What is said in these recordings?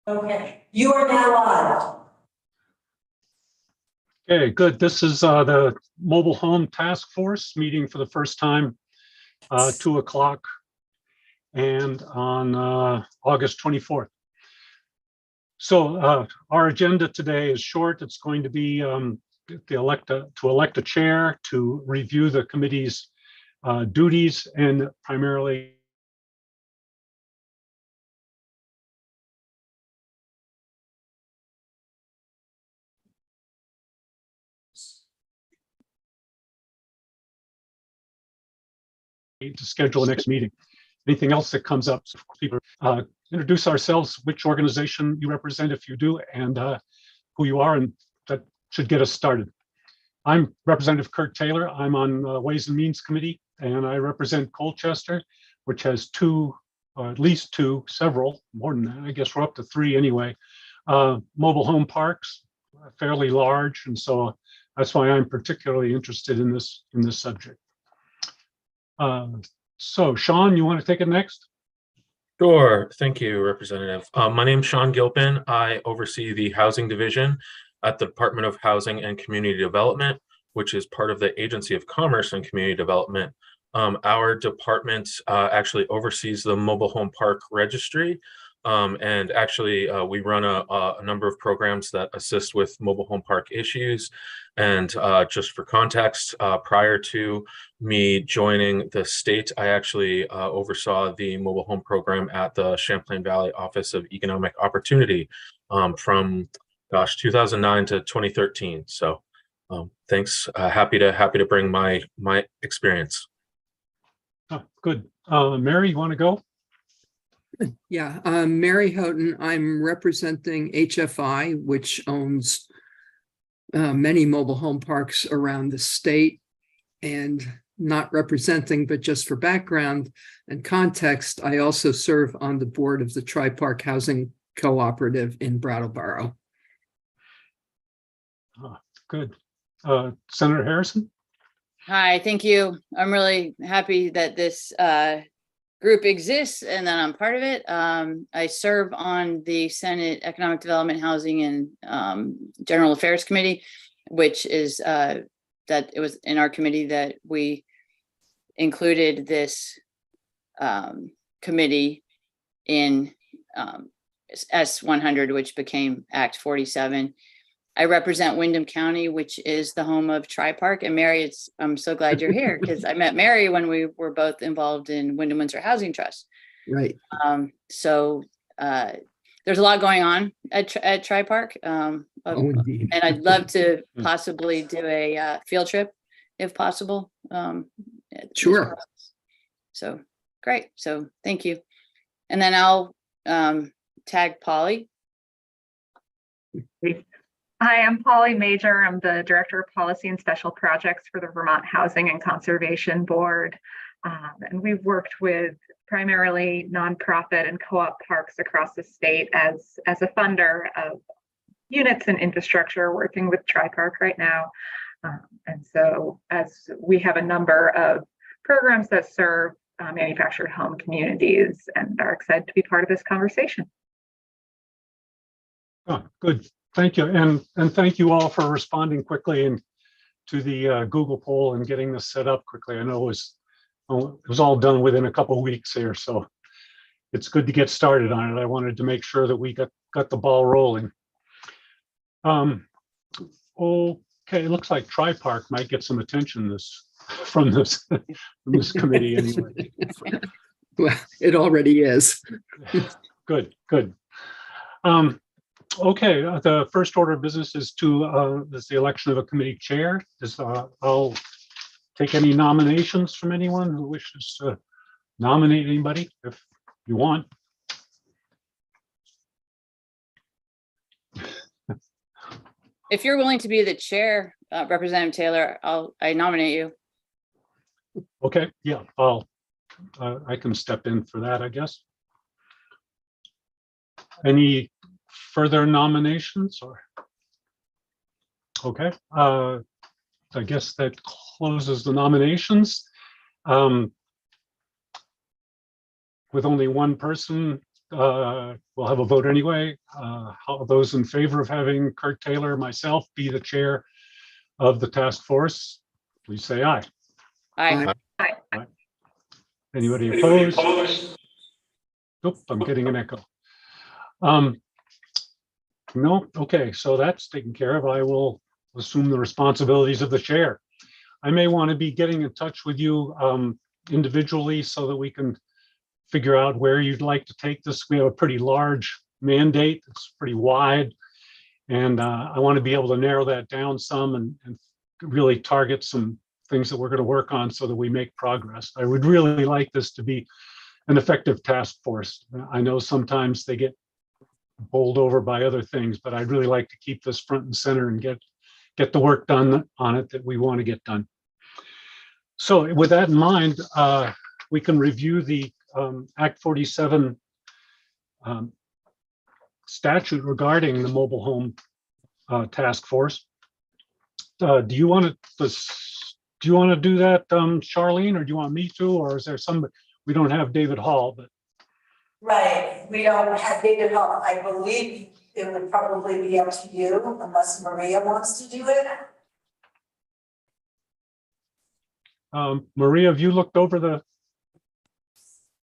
Okay, you are now live. Okay, good. This is the Mobile Home Task Force meeting for the first time, 2 o'clock, and on August 24th. So our agenda today is short. It's going to be to elect a chair, to review the committee's duties, and primarily to schedule the next meeting. Anything else that comes up, people introduce ourselves, which organization you represent if you do, and who you are, and that should get us started. I'm Representative Kurt Taylor. I'm on Ways and Means Committee, and I represent Colchester, which has two, or at least two, several, more than that, I guess we're up to three anyway, mobile home parks, fairly large, and so that's why I'm particularly interested in this subject. So Sean, you want to take it next? Sure. Thank you, Representative. My name is Sean Gilpin. I oversee the Housing Division at the Department of Housing and Community Development, which is part of the Agency of Commerce and Community Development. Our department actually oversees the Mobile Home Park Registry. And actually, we run a number of programs that assist with mobile home park issues. And just for context, prior to me joining the state, I actually oversaw the mobile home program at the Champlain Valley Office of Economic Opportunity from, 2009 to 2013. So thanks. Happy to bring my experience. Oh, good. Mary, you want to go? Yeah, Mary Houghton. I'm representing HFI, which owns many mobile home parks around the state, and not representing, but just for background and context, I also serve on the board of the Tri-Park Housing Cooperative in Brattleboro. Good. Senator Harrison? Hi, thank you. I'm really happy that this group exists and that I'm part of it. I serve on the Senate Economic Development, Housing, and General Affairs Committee, which is that it was in our committee that we included this committee in S100, which became Act 47. I represent Windham County, which is the home of Tri-Park. And Mary, I'm so glad you're here because I met Mary when we were both involved in Windham Windsor Housing Trust. Right. So there's a lot going on at Tri-Park. Oh, indeed. And I'd love to possibly do a field trip if possible. Sure. So great. So thank you. And then I'll tag Polly. Hi, I'm Polly Major. I'm the Director of Policy and Special Projects for the Vermont Housing and Conservation Board. And we've worked with primarily nonprofit and co-op parks across the state as a funder of units and infrastructure, working with Tri-Park right now. And so as we have a number of programs that serve manufactured home communities and are excited to be part of this conversation. Oh, good. Thank you. And thank you all for responding quickly and to the Google poll and getting this set up quickly. I know it was all done within a couple of weeks here, so it's good to get started on it. I wanted to make sure that we got the ball rolling. Okay, it looks like Tri-Park might get some attention from this committee anyway. Well, it already is. Good. Okay, the first order of business is the election of a committee chair. I'll take any nominations from anyone who wishes to nominate anybody if you want. If you're willing to be the chair, Representative Taylor, I nominate you. Okay, yeah, I can step in for that, I guess. Any further nominations or? Okay, I guess that closes the nominations. With only one person we'll have a vote anyway. All those in favor of having Kurt Taylor, myself, be the chair of the task force, please say aye. Aye. Anybody opposed? Oop, I'm getting an echo. No, okay, so that's taken care of. I will assume the responsibilities of the chair. I may want to be getting in touch with you individually so that we can figure out where you'd like to take this. We have a pretty large mandate. It's pretty wide. And I want to be able to narrow that down some and really target some things that we're going to work on so that we make progress. I would really like this to be an effective task force. I know sometimes they get bowled over by other things, but I'd really like to keep this front and center and get the work done on it that we want to get done. So with that in mind, we can review the Act 47 statute regarding the mobile home task force. Do you want to do that, Charlene, or do you want me to, or is there somebody? We don't have David Hall, but Right, we don't have David Hall. I believe it would probably be up to you unless Maria wants to do it. Maria, have you looked over the?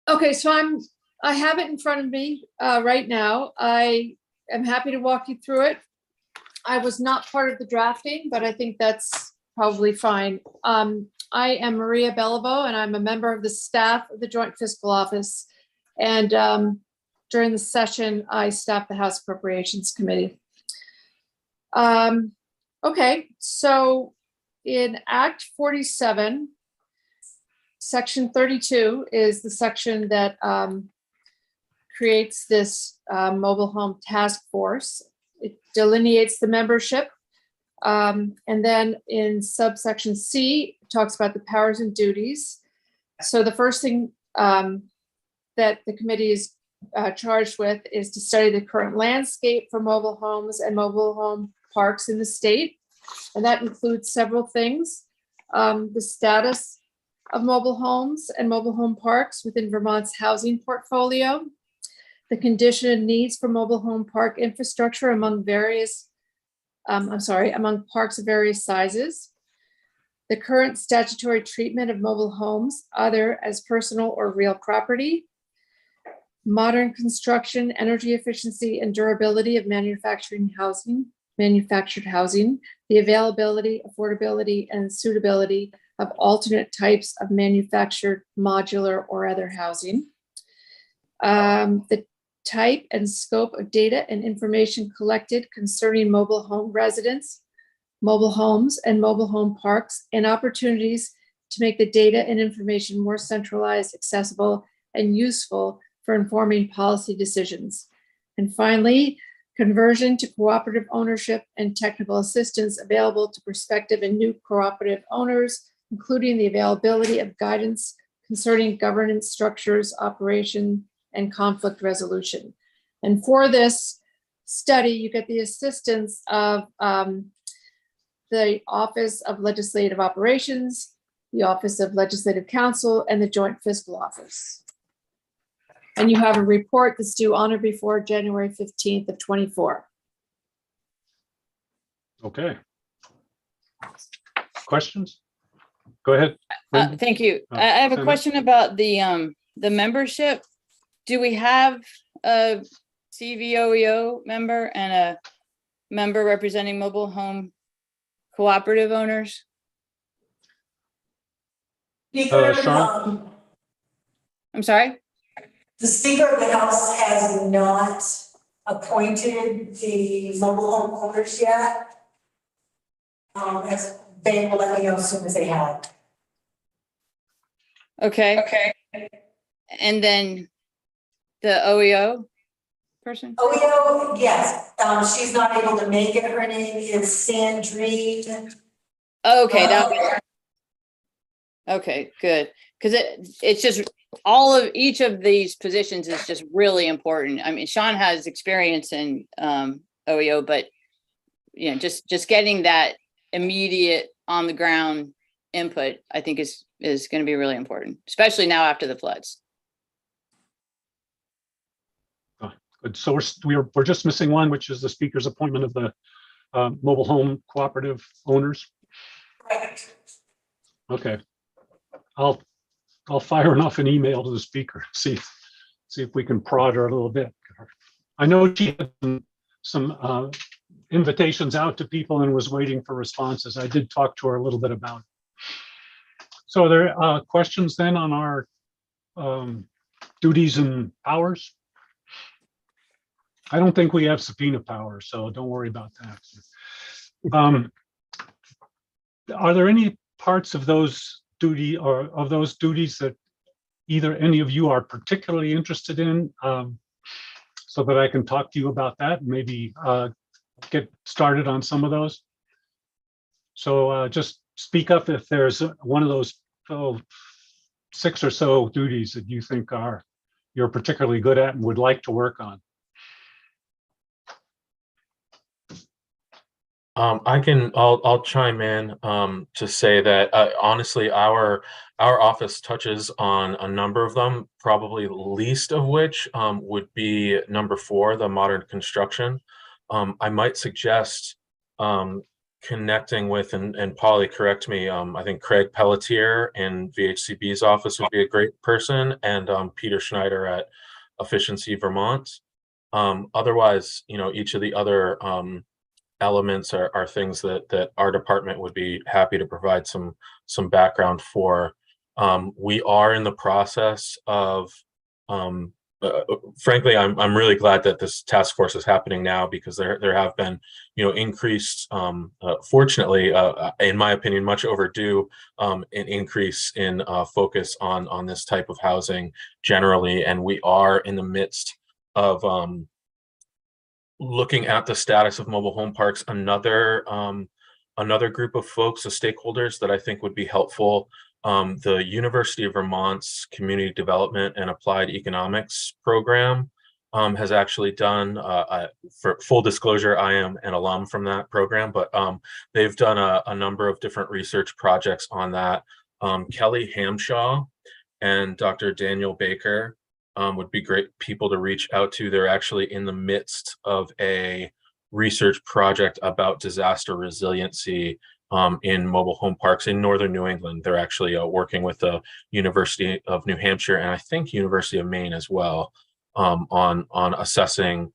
Okay, so I have it in front of me right now. I am happy to walk you through it. I was not part of the drafting, but I think that's probably fine. I am Maria Beliveau, and I'm a member of the staff of the Joint Fiscal Office. And during the session, I staff the House Appropriations Committee. Okay, so in Act 47, Section 32 is the section that creates this mobile home task force. It delineates the membership. And then in subsection C, it talks about the powers and duties. So the first thing that the committee is charged with is to study the current landscape for mobile homes and mobile home parks in the state. And that includes several things. The status of mobile homes and mobile home parks within Vermont's housing portfolio, the condition and needs for mobile home park infrastructure among among parks of various sizes, the current statutory treatment of mobile homes, other as personal or real property, modern construction, energy efficiency, and durability of manufactured housing, the availability, affordability, and suitability of alternate types of manufactured, modular, or other housing. The type and scope of data and information collected concerning mobile home residents, mobile homes, and mobile home parks, and opportunities to make the data and information more centralized, accessible, and useful for informing policy decisions. And finally, conversion to cooperative ownership and technical assistance available to prospective and new cooperative owners, including the availability of guidance concerning governance structures, operation, and conflict resolution. And for this study, you get the assistance of the Office of Legislative Operations, the Office of Legislative Counsel, and the Joint Fiscal Office. And you have a report that's due on or before January 15th of 24. Okay. Questions? Go ahead. Brenda. Thank you. I have a Senator? question about the membership. Do we have a CVOEO member and a member representing mobile home cooperative owners? Speaker, Sean? I'm sorry? the Speaker of the House has not appointed the mobile home owners yet. As they will let me know as soon as they have. Okay. And then the OEO person? OEO, yes, she's not able to make it. Her name is Sandrine. Okay, okay, good. Because it's just each of these positions is just really important. I mean, Sean has experience in OEO, but you know, just getting that immediate on the ground input, I think is going to be really important, especially now after the floods. Good. So we're just missing one, which is the speaker's appointment of the mobile home cooperative owners. Right. Okay. I'll fire off an email to the speaker, see if we can prod her a little bit. I know she had some invitations out to people and was waiting for responses. I did talk to her a little bit about it. So are there questions then on our duties and powers? I don't think we have subpoena power, so don't worry about that. Are there any parts of those duties that either any of you are particularly interested in, so that I can talk to you about that and maybe get started on some of those? So just speak up if there's one of those 6 or so duties that you think you're particularly good at and would like to work on. I'll chime in to say that honestly, our office touches on a number of them, probably least of which would be number 4, the modern construction. I might suggest connecting with, and Polly, correct me, I think Craig Pelletier in VHCB's office would be a great person, and Peter Schneider at Efficiency Vermont. Otherwise, each of the other elements are things that our department would be happy to provide some background for. We are in the process of, frankly, I'm really glad that this task force is happening now, because there have been, increased, fortunately, in my opinion, much overdue, an increase in focus on this type of housing generally, and we are in the midst of looking at the status of mobile home parks. Another group of folks, the stakeholders that I think would be helpful, the University of Vermont's Community Development and Applied Economics program has actually done, for full disclosure, I am an alum from that program, but they've done a number of different research projects on that. Kelly Hamshaw and Dr. Daniel Baker would be great people to reach out to. They're actually in the midst of a research project about disaster resiliency in mobile home parks in northern New England. They're actually working with the University of New Hampshire and I think University of Maine as well on assessing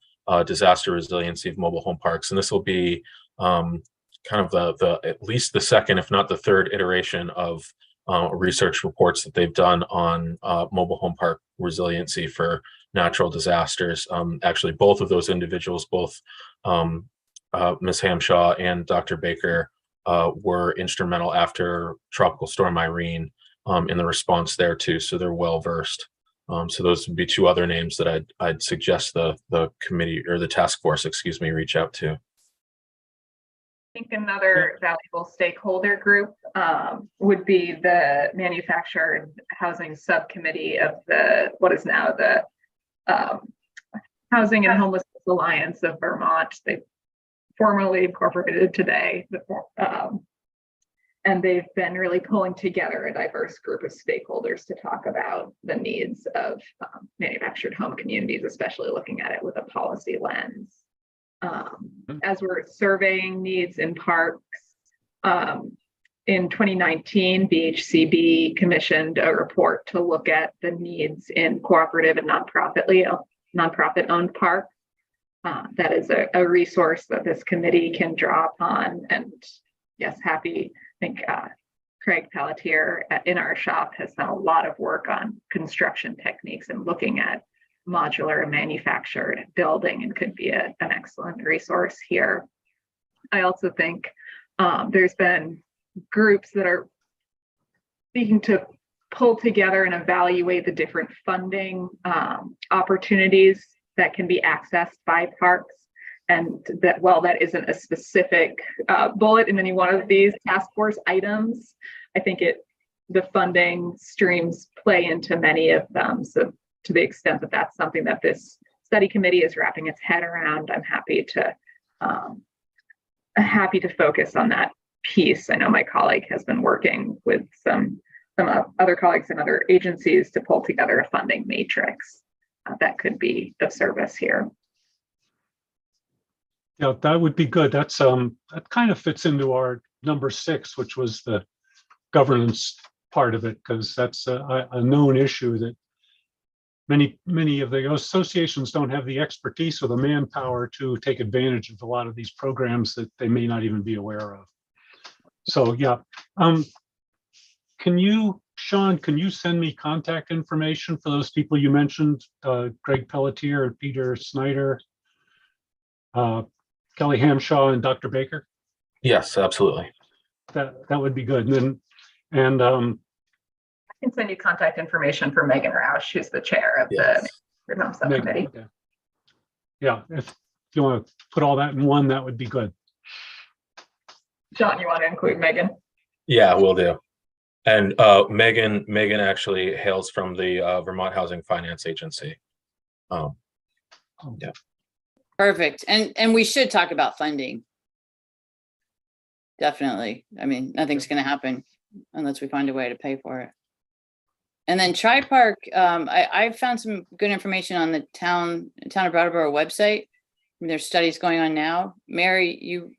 disaster resiliency of mobile home parks. And this will be kind of the at least the second, if not the third iteration of research reports that they've done on mobile home park resiliency for natural disasters. Actually, both of those individuals, both Ms. Hamshaw and Dr. Baker, were instrumental after Tropical Storm Irene in the response there too. So they're well versed. So those would be 2 other names that I'd suggest the committee or the task force, excuse me, reach out to. I think another valuable stakeholder group would be the Manufactured Housing Subcommittee of what is now the Housing and Homelessness Alliance of Vermont. They formally incorporated today, and they've been really pulling together a diverse group of stakeholders to talk about the needs of manufactured home communities, especially looking at it with a policy lens. As we're surveying needs in parks, in 2019, BHCB commissioned a report to look at the needs in cooperative and nonprofit-owned parks. That is a resource that this committee can draw upon. And yes, I think Craig Pelletier in our shop has done a lot of work on construction techniques and looking at modular and manufactured building, and could be an excellent resource here. I also think there's been groups that are seeking to pull together and evaluate the different funding opportunities that can be accessed by parks. And that while that isn't a specific bullet in any one of these task force items, I think the funding streams play into many of them. So to the extent that that's something that this study committee is wrapping its head around, I'm happy to focus on that piece. I know my colleague has been working with some other colleagues in other agencies to pull together a funding matrix that could be of service here. Yeah, that would be good. That kind of fits into our number 6, which was the governance part of it, because that's a known issue that many of the associations don't have the expertise or the manpower to take advantage of a lot of these programs that they may not even be aware of. So, yeah. Sean, can you send me contact information for those people you mentioned? Greg Pelletier, Peter Snyder, Kelly Hamshaw, and Dr. Baker? Yes, absolutely. That would be good. And I can send you contact information for Megan Roush, who's the chair of Yes. the Home Subcommittee. okay. Yeah, if you want to put all that in one, that would be good. John, you want to include Megan? Yeah, will do. And Megan actually hails from the Vermont Housing Finance Agency. Perfect. And we should talk about funding. Definitely. I mean, nothing's going to happen unless we find a way to pay for it. And then Tri-Park, I found some good information on the town of Brattleboro website. There's studies going on now. Mary, you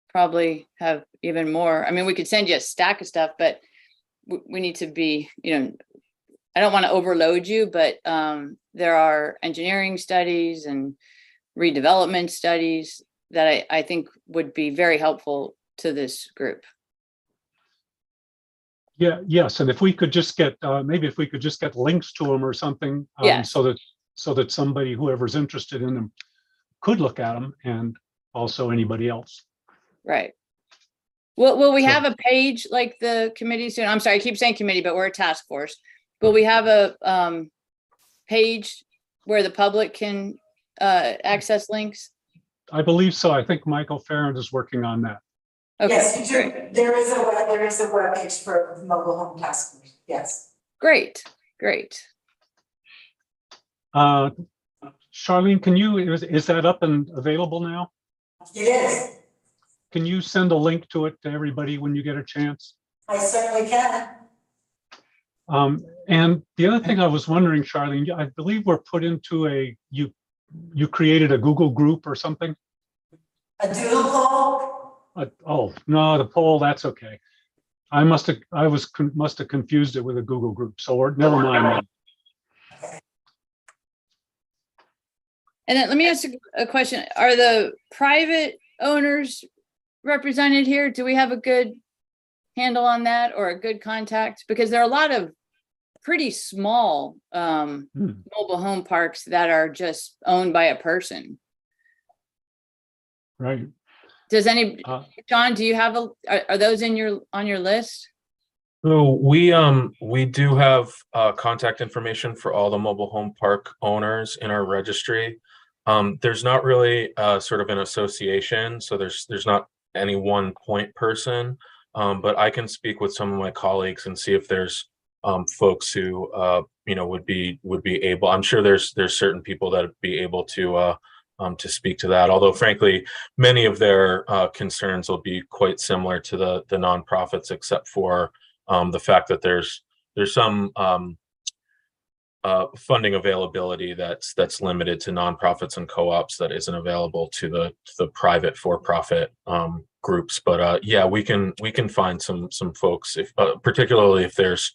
probably have even more. I mean, we could send you a stack of stuff, but we need to be, I don't want to overload you, but there are engineering studies and redevelopment studies that I think would be very helpful to this group. Yeah, yes, and if we could just get, maybe if we could just get links to them or something, Yes. so that somebody, whoever's interested in them, could look at them, and also anybody else. Right. Will we So- have a page like the committee soon? I'm sorry, I keep saying committee, but we're a task force. Will we have a page where the public can access links? I believe so. I think Michael Farrand is working on that. Okay, Yes, you great. do. There is a webpage for the mobile home task force. Yes. Great. Charlene, is that up and available now? It is. Can you send a link to it to everybody when you get a chance? I certainly can. And the other thing I was wondering, Charlene, I believe we're put into you created a Google group or something? A doodle poll? Oh, no, the poll, that's okay. I must have confused it with a Google group, so never mind. And then let me ask a question. Are the private owners represented here? Do we have a good handle on that or a good contact? Because there are a lot of pretty small mobile home parks that are just owned by a person. Right. Does John, do you have are those on your list? So we do have contact information for all the mobile home park owners in our registry. There's not really sort of an association, so there's not any one point person, but I can speak with some of my colleagues and see if there's folks who would be able. I'm sure there's certain people that would be able to speak to that. Although frankly, many of their concerns will be quite similar to the nonprofits, except for the fact that there's some funding availability that's limited to nonprofits and co-ops that isn't available to the private for-profit groups. But yeah, we can find some folks, if particularly if there's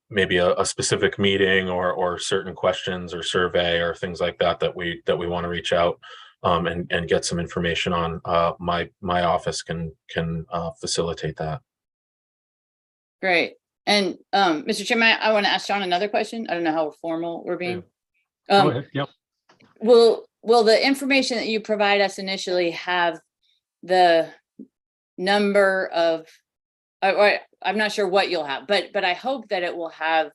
maybe a specific meeting or certain questions or survey or things like that we want to reach out and get some information on. My office can facilitate that. Great. And Mr. Chairman, I want to ask John another question. I don't know how formal we're being. Go ahead. Yep. Will the information that you provide us initially have the number of, I'm not sure what you'll have, but I hope that it will have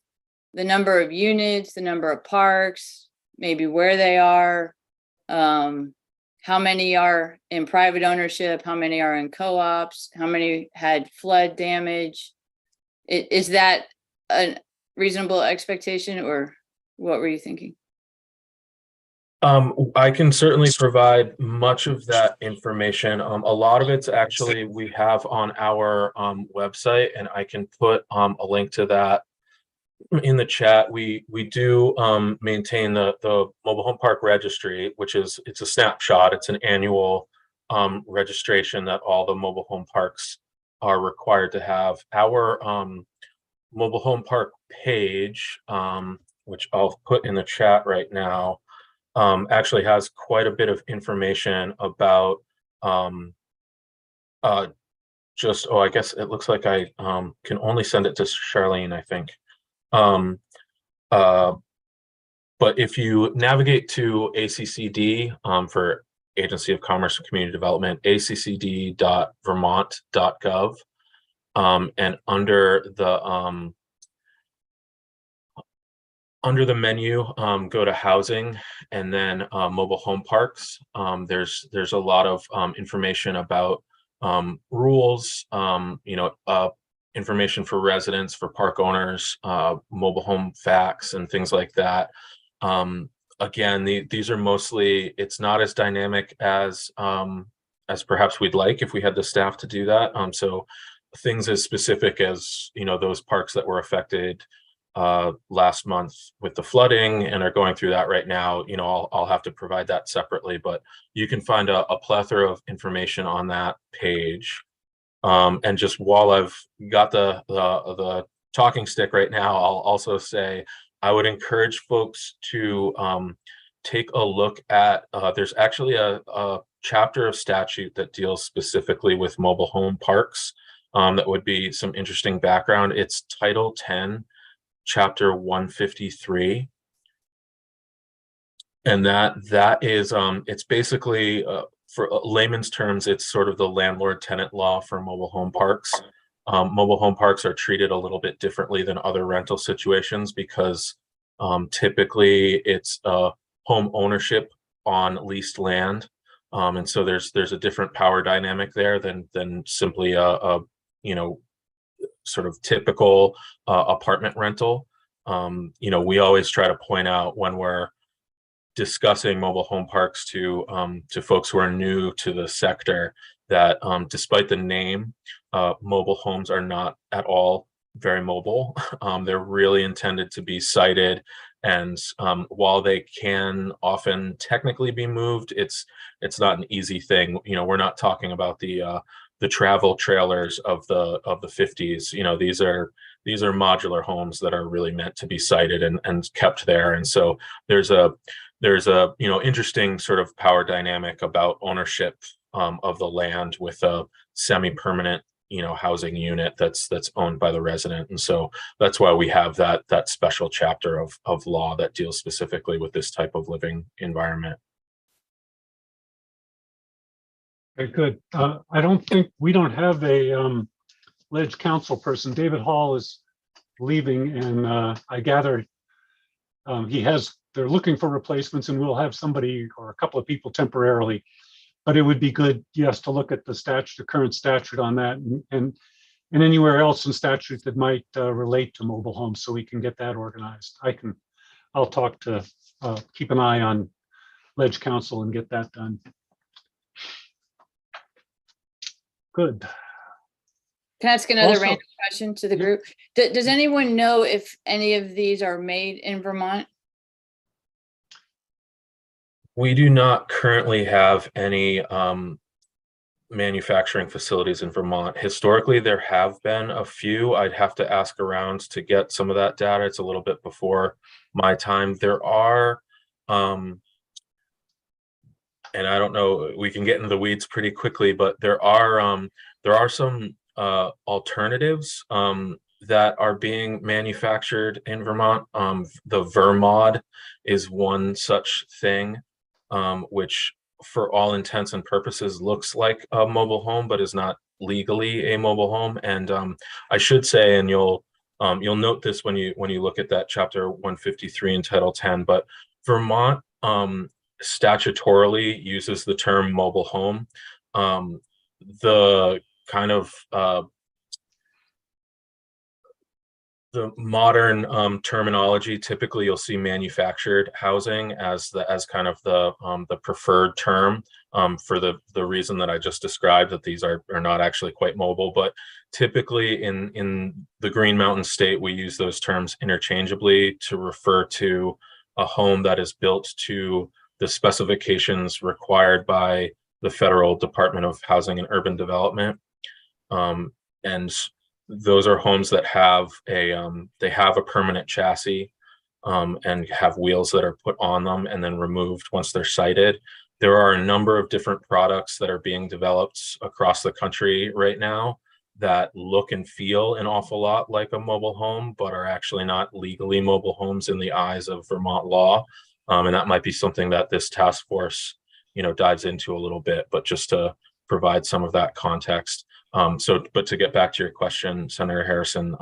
the number of units, the number of parks, maybe where they are, how many are in private ownership, how many are in co-ops, how many had flood damage. Is that a reasonable expectation, or what were you thinking? I can certainly provide much of that information. A lot of it's actually we have on our website, and I can put a link to that in the chat. We do maintain the mobile home park registry, which it's a snapshot. It's an annual registration that all the mobile home parks are required to have. Our mobile home park page, which I'll put in the chat right now, actually has quite a bit of information about I guess it looks like I can only send it to Charlene, I think. But if you navigate to ACCD for Agency of Commerce and Community Development, accd.vermont.gov, and under the menu, go to housing, and then mobile home parks. There's a lot of information about rules, information for residents, for park owners, mobile home facts, and things like that. Again, these are mostly, it's not as dynamic as perhaps we'd like if we had the staff to do that. So things as specific as, those parks that were affected last month with the flooding and are going through that right now, I'll have to provide that separately, but you can find a plethora of information on that page. And just while I've got the talking stick right now, I'll also say I would encourage folks to take a look at, there's actually a chapter of statute that deals specifically with mobile home parks. That would be some interesting background. It's Title 10, Chapter 153. And that is, it's basically, for layman's terms, it's sort of the landlord-tenant law for mobile home parks. Mobile home parks are treated a little bit differently than other rental situations because typically it's home ownership on leased land. And so there's a different power dynamic there than simply a sort of typical apartment rental. We always try to point out when we're discussing mobile home parks to folks who are new to the sector that despite the name, mobile homes are not at all very mobile. They're really intended to be sited, and while they can often technically be moved, it's not an easy thing. We're not talking about the travel trailers of the 50s. These are modular homes that are really meant to be sited and kept there. And so there's a interesting sort of power dynamic about ownership of the land with a semi-permanent housing unit that's owned by the resident. And so that's why we have that special chapter of law that deals specifically with this type of living environment. Okay, good. I don't think we don't have a Ledge Council person. David Hall is leaving, and I gather they're looking for replacements, and we'll have somebody or a couple of people temporarily. But it would be good, yes, to look at the current statute on that, and anywhere else in statute that might relate to mobile homes, so we can get that organized. I'll talk to keep an eye on Ledge Council and get that done. Good. Can I ask another Also- random question to the Yeah. group? Does anyone know if any of these are made in Vermont? We do not currently have any manufacturing facilities in Vermont. Historically, there have been a few. I'd have to ask around to get some of that data. It's a little bit before my time. There are, and I don't know, we can get into the weeds pretty quickly, but there are some alternatives that are being manufactured in Vermont. The Vermod is one such thing, which for all intents and purposes looks like a mobile home, but is not legally a mobile home. And I should say, and you'll note this when you look at that chapter 153 in Title 10, but Vermont statutorily uses the term mobile home. The kind of the modern terminology, typically you'll see manufactured housing as kind of the preferred term for the reason that I just described, that these are not actually quite mobile. But typically in the Green Mountain State, we use those terms interchangeably to refer to a home that is built to the specifications required by the Federal Department of Housing and Urban Development. And those are homes that have they have a permanent chassis and have wheels that are put on them and then removed once they're sited. There are a number of different products that are being developed across the country right now that look and feel an awful lot like a mobile home, but are actually not legally mobile homes in the eyes of Vermont law. And that might be something that this task force, dives into a little bit, but just to provide some of that context. But to get back to your question, Senator Harrison,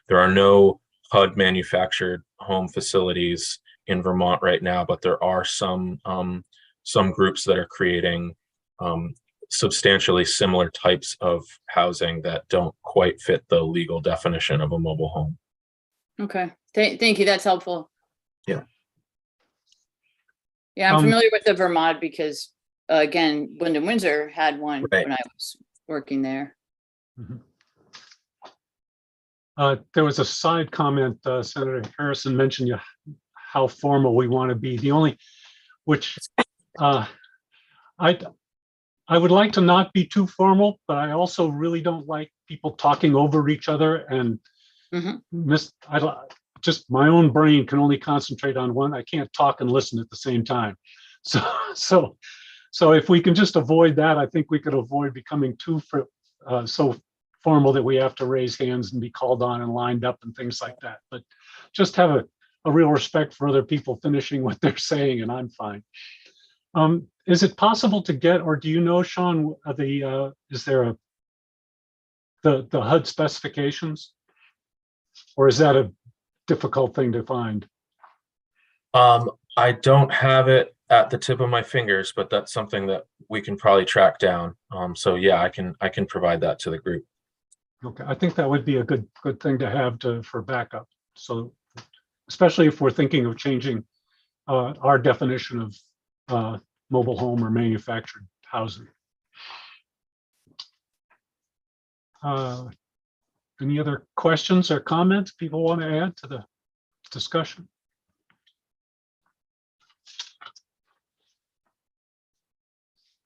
there are no HUD manufactured home facilities in Vermont right now, but there are some groups that are creating substantially similar types of housing that don't quite fit the legal definition of a mobile home. Okay, thank you. That's helpful. Yeah. Yeah, I'm familiar with the Vermont because, again, Wyndham Windsor had one Right. when I was working there. Mhm. There was a side comment, Senator Harrison mentioned how formal we want to be. The only, which I would like to not be too formal, but I also really don't like people talking over each other and just my own brain can only concentrate on one. I can't talk and listen at the same time. So if we can just avoid that, I think we could avoid becoming too so formal that we have to raise hands and be called on and lined up and things like that. But just have a real respect for other people finishing what they're saying, and I'm fine. Is it possible to get, or do you know, Sean, is there the HUD specifications? Or is that a difficult thing to find? I don't have it at the tip of my fingers, but that's something that we can probably track down. So yeah, I can provide that to the group. Okay, I think that would be a good thing to have for backup. So especially if we're thinking of changing our definition of mobile home or manufactured housing. Any other questions or comments people want to add to the discussion?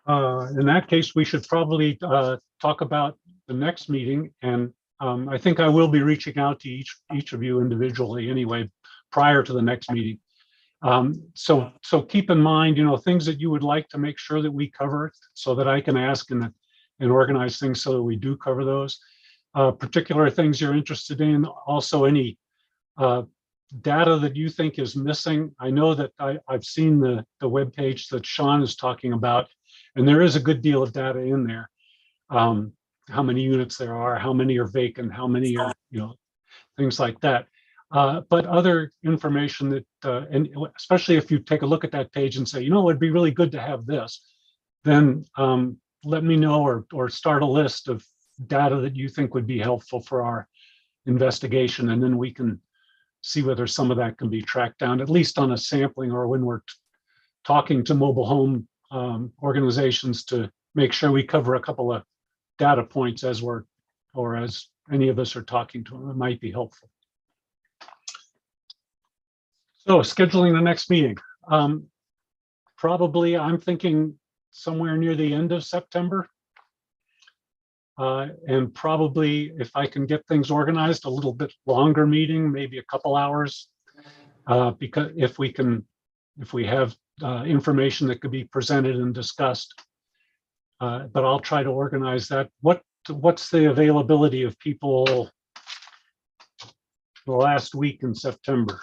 In that case, we should probably talk about the next meeting, and I think I will be reaching out to each of you individually anyway prior to the next meeting. So keep in mind, things that you would like to make sure that we cover, so that I can ask and organize things so that we do cover those. Particular things you're interested in, also any data that you think is missing. I know that I've seen the webpage that Sean is talking about, and there is a good deal of data in there. How many units there are, how many are vacant, how many are, things like that. But other information that, and especially if you take a look at that page and say, it'd be really good to have this, then let me know or start a list of data that you think would be helpful for our investigation. And then we can see whether some of that can be tracked down, at least on a sampling, or when we're talking to mobile home organizations, to make sure we cover a couple of data points as any of us are talking to them. It might be helpful. So scheduling the next meeting. Probably I'm thinking somewhere near the end of September. And probably if I can get things organized, a little bit longer meeting, maybe a couple hours. Because if we have information that could be presented and discussed. But I'll try to organize that. What's the availability of people the last week in September?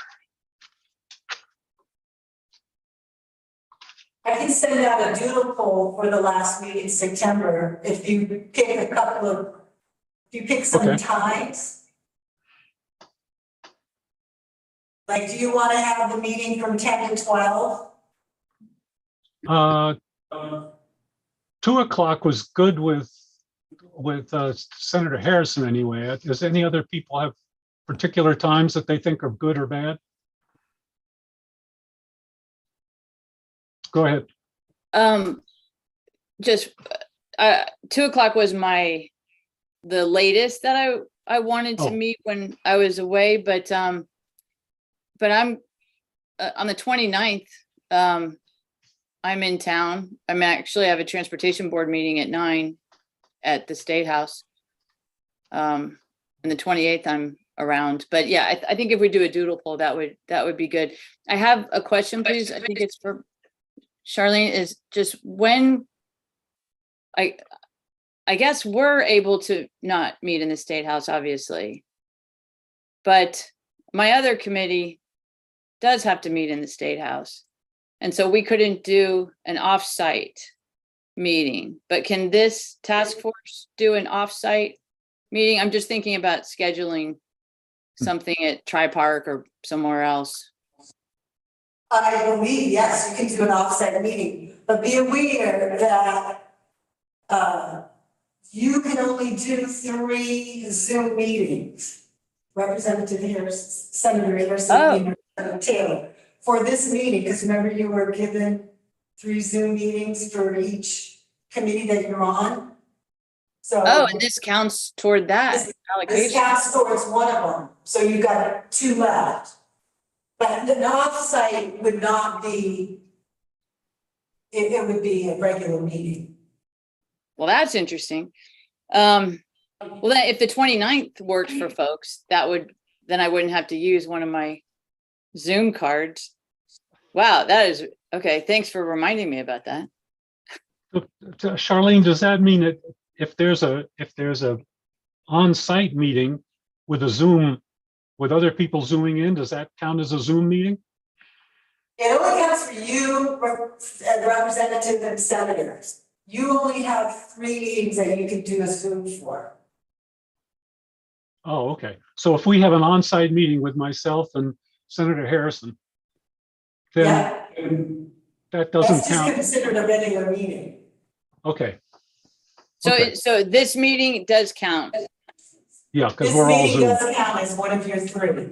I can send out a doodle poll for the last week in September if you pick some Okay. times. Like, do you want to have the meeting from 10 to 12? 2 o'clock was good with Senator Harrison anyway. Does any other people have particular times that they think are good or bad? Go ahead. Just 2 o'clock was the latest that I wanted to meet when I was away, but I'm on the 29th. I'm in town. I'm actually I have a transportation board meeting at 9 at the State House. And the 28th I'm around, but yeah, I think if we do a doodle poll, that would be good. I have a question, please. I think it's for Charlene, is just when I guess we're able to not meet in the State House, obviously. But my other committee does have to meet in the State House. And so we couldn't do an off-site meeting, but can this task force do an off-site meeting? I'm just thinking about scheduling something at Tri Park or somewhere else. I believe, yes, you can do an offsite meeting, but be aware that you can only do 3 Zoom meetings. Representative Harris, Senator Harrison, and Representative Taylor, for this meeting, because remember you were given 3 Zoom meetings for each committee that you're on. So. Oh, and this counts toward that This allocation. counts towards one of them, so you got 2 left. But the offsite would not be, it would be a regular meeting. Well, that's interesting. Well, then if the 29th worked for folks, then I wouldn't have to use one of my Zoom cards. Wow, that is, okay, thanks for reminding me about that. Charlene, does that mean that if there's a on-site meeting with a Zoom, with other people zooming in, does that count as a Zoom meeting? It only counts for you, representative and senators. You only have 3 meetings that you can do a Zoom for. Oh, okay. So if we have an on-site meeting with myself and Senator Harrison, then Yeah, that that's doesn't just count. considered a regular meeting. Okay, So, Okay. so this meeting does count. yeah, because This we're all meeting Zoom. doesn't count as one of your 3.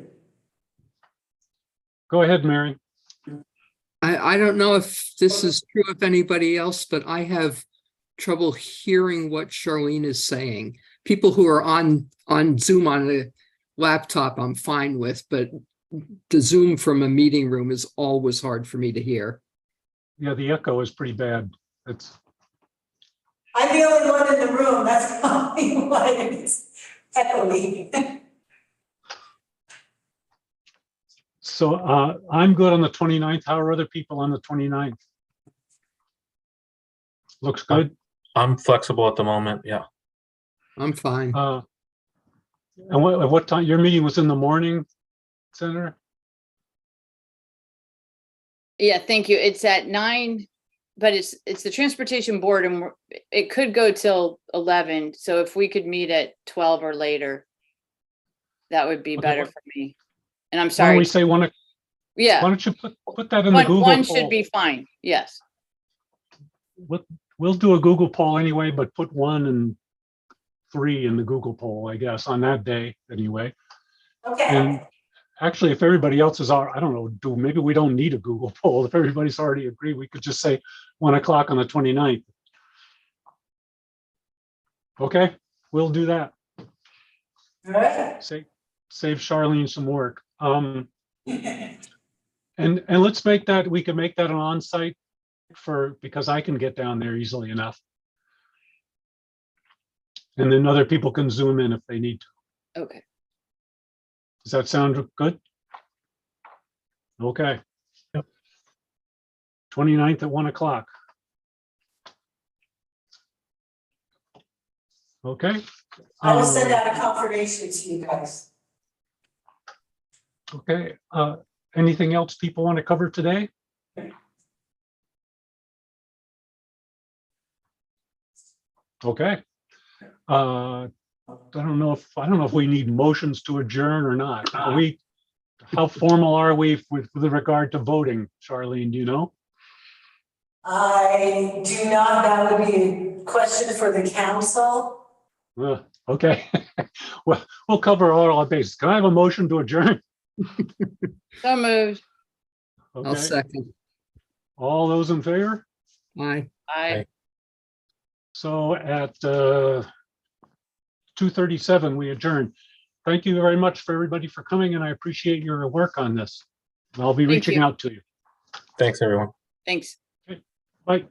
Go ahead, Mary. I don't know if this is true of anybody else, but I have trouble hearing what Charlene is saying. People who are on Zoom on a laptop, I'm fine with, but the Zoom from a meeting room is always hard for me to hear. Yeah, the echo is pretty bad. It's, I'm the only one in the room, that's probably why it's echoing. so I'm good on the 29th. How are other people on the 29th? Looks good. I'm flexible at the moment. Yeah. I'm fine. And what time, your meeting was in the morning, Senator? Yeah, thank you. It's at 9, but it's the transportation board and it could go till 11. So if we could meet at 12 or later, that would be Okay, better what- for me. And I'm Why don't sorry. we say why Yeah, don't you put that in the Google one poll? should be fine. Yes. We'll do a Google poll anyway, but put 1 and 3 in the Google poll, I guess, on that day anyway. Okay, And actually, if everybody else is, I don't know, maybe we don't need a Google poll. If everybody's already agreed, we could just say 1 o'clock on the 29th. Okay, we'll do that. all right. Save Charlene some work. And let's make that, we can make that an on-site because I can get down there easily enough. And then other people can zoom in if they need to. Okay. Does that sound good? Okay. 29th at 1 o'clock. Okay. I will send out a confirmation to you guys. Okay. Anything else people want to cover today? Okay. I don't know if we need motions to adjourn or not. How formal are we with regard to voting, Charlene, do you know? I do not, that would be a question for the council. Okay. Well, we'll cover all our bases. Can I have a motion to adjourn? So moved. I'll Okay. second. All those in favor? Aye. Aye. So at 2:37, we adjourn. Thank you very much for everybody for coming, and I appreciate your work on this. I'll be Thank reaching you. out to you. Thanks, everyone. Thanks. Bye.